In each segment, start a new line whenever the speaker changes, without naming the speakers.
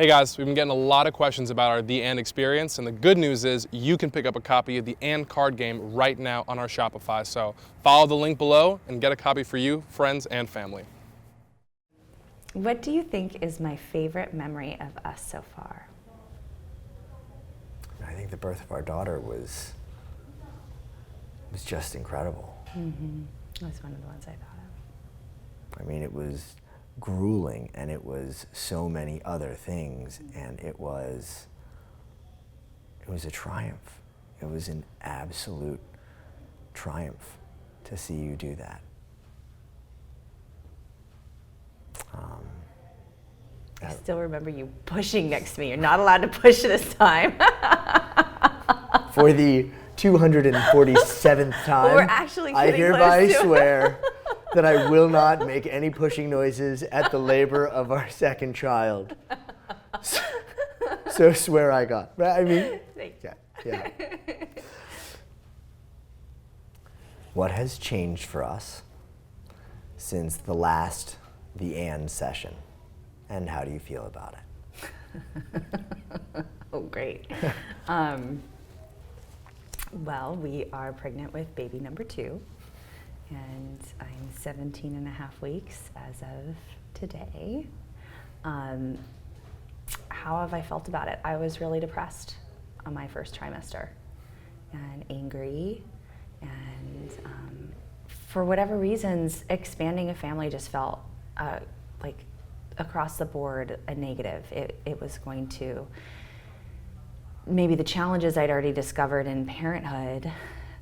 Hey guys, we've been getting a lot of questions about our The And experience, and the good news is you can pick up a copy of the And card game right now on our Shopify. So follow the link below and get a copy for you, friends, and family.
What do you think is my favorite memory of us so far?
I think the birth of our daughter was just incredible.
Mm-hmm. That's one of the ones I thought of.
I mean, it was grueling, and it was so many other things, and it was a triumph. It was an absolute triumph to see you do that.
I still remember you pushing next to me. You're not allowed to push this time.
For the 247th time,
We're actually
I
getting
hereby
close to
swear that I will not make any pushing noises at the labor of our second child. So swear I got. I mean, yeah. What has changed for us since the last The And session, and how do you feel about it?
Oh, great. Well, we are pregnant with baby number 2, and I'm 17 and a half weeks as of today. How have I felt about it? I was really depressed on my first trimester and angry, and for whatever reasons, expanding a family just felt like across the board a negative. It was going to, maybe the challenges I'd already discovered in parenthood,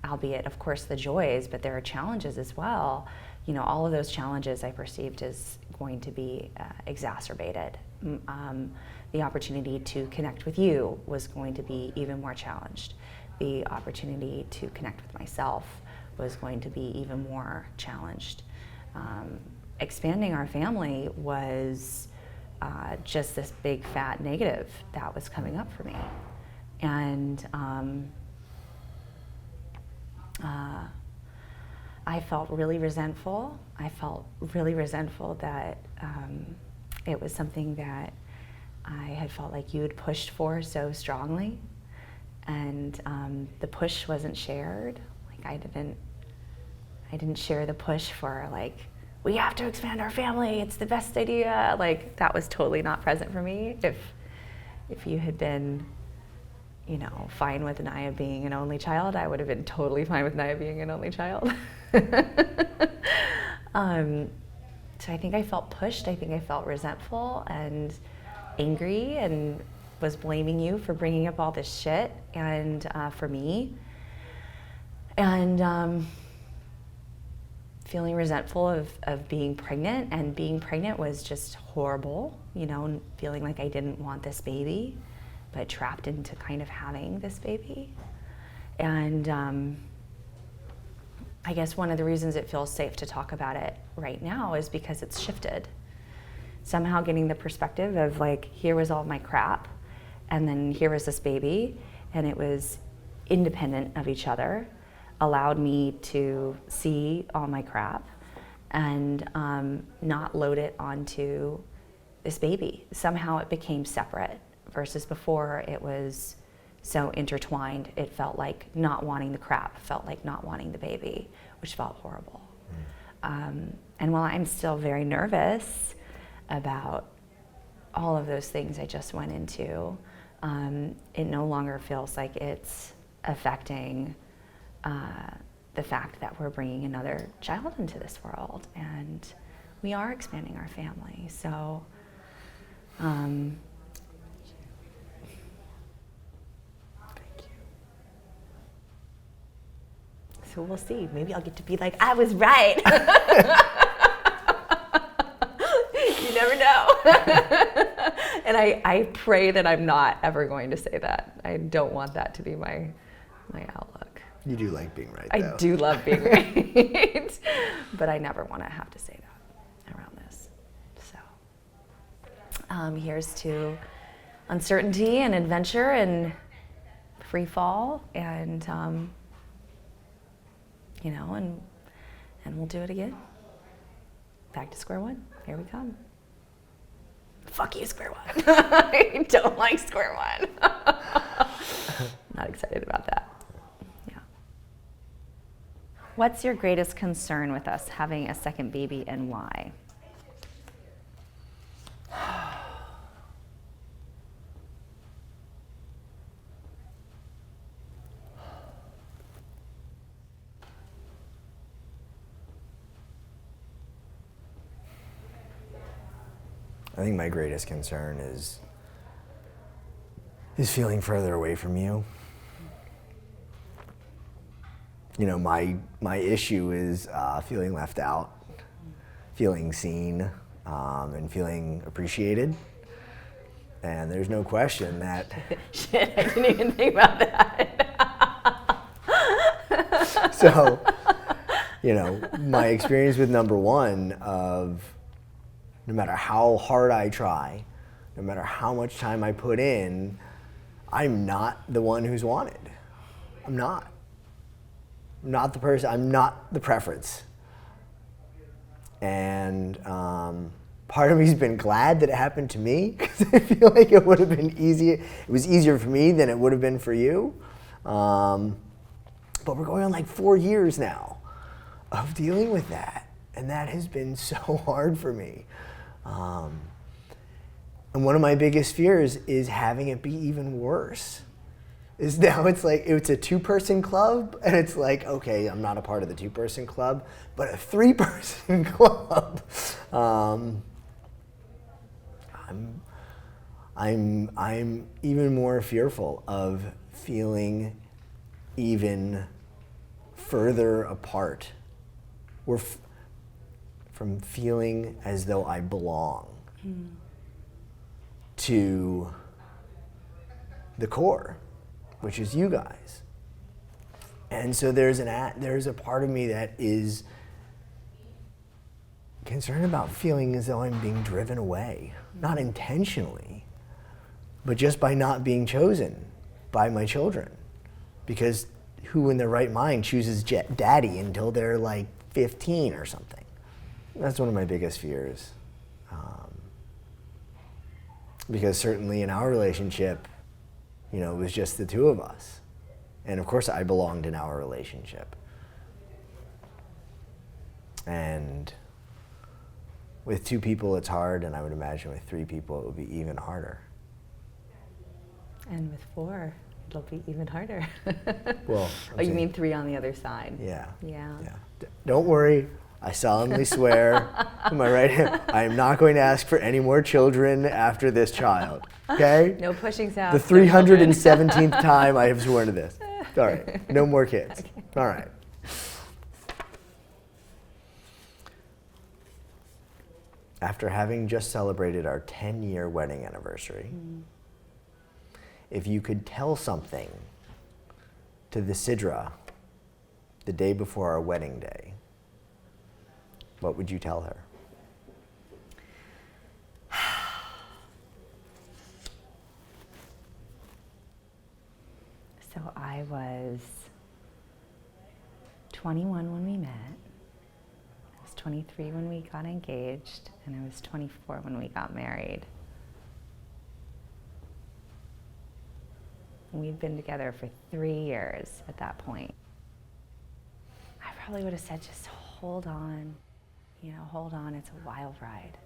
albeit of course the joys, but there are challenges as well. You know, all of those challenges I perceived as going to be exacerbated. The opportunity to connect with you was going to be even more challenged. The opportunity to connect with myself was going to be even more challenged. Expanding our family was just this big fat negative that was coming up for me. And I felt really resentful. I felt really resentful that it was something that I had felt like you had pushed for so strongly, and the push wasn't shared. Like I didn't share the push for like, we have to expand our family, it's the best idea. Like that was totally not present for me. If you had been, you know, fine with Naya being an only child, I would have been totally fine with Naya being an only child. So I think I felt pushed. I think I felt resentful and angry, and was blaming you for bringing up all this shit and for me. And feeling resentful of being pregnant, and being pregnant was just horrible, you know, feeling like I didn't want this baby, but trapped into kind of having this baby. And I guess one of the reasons it feels safe to talk about it right now is because it's shifted. Somehow getting the perspective of like, here was all my crap, and then here was this baby, and it was independent of each other, allowed me to see all my crap and not load it onto this baby. Somehow it became separate, versus before it was so intertwined. It felt like not wanting the crap, felt like not wanting the baby, which felt horrible. And while I'm still very nervous about all of those things I just went into, it no longer feels like it's affecting the fact that we're bringing another child into this world, and we are expanding our family. So so we'll see. Maybe I'll get to be like, I was right. You never know. And I pray that I'm not ever going to say that. I don't want that to be my outlook.
You do like being right,
though. I do love being right. But I never want to have to say that around this. So here's to uncertainty and adventure and free fall, and you know, and we'll do it again. Back to square one. Here we come. fuck you, square one. I don't like square one. Not excited about that. Yeah. What's your greatest concern with us having a second baby, and why?
I think my greatest concern is feeling further away from you. You know, my issue is feeling left out, feeling seen, and feeling appreciated. And there's no question that...
Shit, I didn't even think about that.
So, you know, my experience with number one of no matter how hard I try, no matter how much time I put in, I'm not the one who's wanted. I'm not. I'm not the person, I'm not the preference. And part of me's been glad that it happened to me, because I feel like it would have been easier. It was easier for me than it would have been for you. But we're going on like 4 years now of dealing with that. And that has been so hard for me. And one of my biggest fears is having it be even worse. Is now it's like, it's a 2-person club, and it's like, okay, I'm not a part of the 2-person club, but a 3-person club. I'm even more fearful of feeling even further apart. From feeling as though I belong to the core, which is you guys. And so there's a part of me that is concerned about feeling as though I'm being driven away, not intentionally, but just by not being chosen by my children. Because who in their right mind chooses daddy until they're like 15 or something? That's one of my biggest fears. Because certainly in our relationship, you know, it was just the two of us. And of course I belonged in our relationship. And with 2 people it's hard, and I would imagine with 3 people it would be even harder.
And with 4, it'll be even harder.
Well,
oh, you mean 3 on the other side?
Yeah.
Yeah.
Don't worry. I solemnly swear to my right hand, I am not going to ask for any more children after this child. Okay?
No pushing sound.
The 317th time I have sworn to this. All right. No more kids. Okay. All right. After having just celebrated our 10-year wedding anniversary, if you could tell something to the Sidra the day before our wedding day, what would you tell her?
So I was 21 when we met. I was 23 when we got engaged, and I was 24 when we got married. We'd been together for 3 years at that point. I probably would have said, just hold on. You know, hold on, it's a wild ride.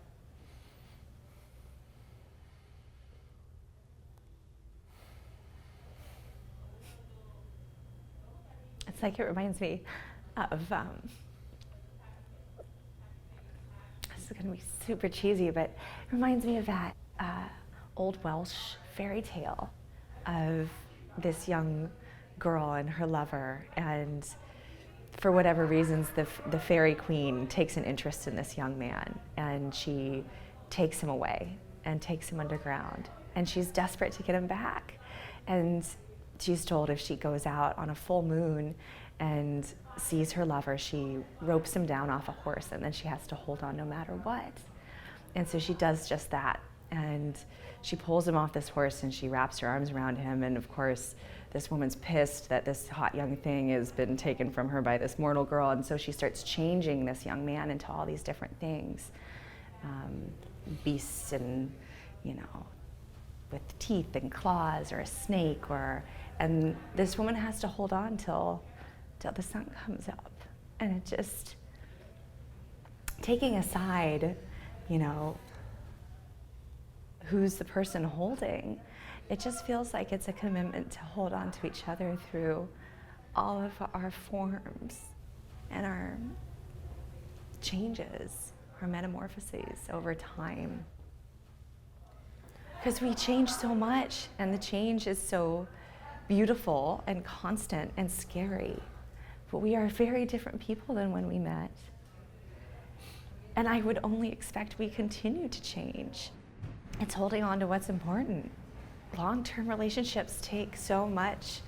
It's like, it reminds me of, this is gonna be super cheesy, but it reminds me of that old Welsh fairy tale of this young girl and her lover, and for whatever reasons, the fairy queen takes an interest in this young man, and she takes him away and takes him underground, and she's desperate to get him back. And she's told if she goes out on a full moon and sees her lover, she ropes him down off a horse, and then she has to hold on no matter what. And so she does just that. And she pulls him off this horse and she wraps her arms around him. And of course, this woman's pissed that this hot young thing has been taken from her by this mortal girl. And so she starts changing this young man into all these different things. Beasts and you know, with teeth and claws, or a snake, and this woman has to hold on till the sun comes up. And it just, taking aside, you know, who's the person holding, it just feels like it's a commitment to hold on to each other through all of our forms and our changes, our metamorphoses over time. Because we change so much, and the change is so beautiful and constant and scary. But we are very different people than when we met. And I would only expect we continue to change. It's holding on to what's important. Long-term relationships take so much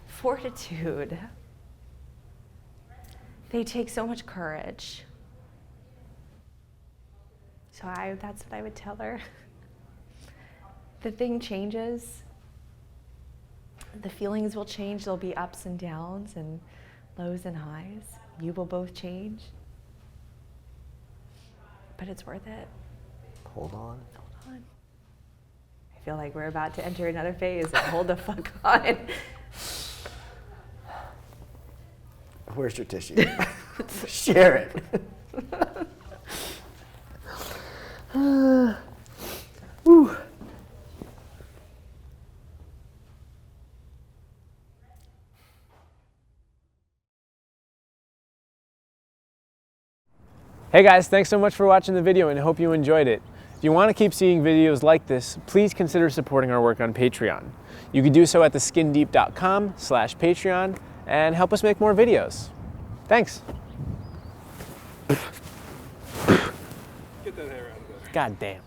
fortitude. They take so much courage. So that's what I would tell her. The thing changes. The feelings will change. There'll be ups and downs and lows and highs. You will both change. But it's worth it.
Hold on.
Hold on. I feel like we're about to enter another phase of hold the fuck on.
Where's your tissue? Share it. Whew.
Hey guys, thanks so much for watching the video and I hope you enjoyed it. If you want to keep seeing videos like this, please consider supporting our work on Patreon. You can do so at theskindeep.com/Patreon and help us make more videos. Thanks.
Get that hair out of there.
God damn.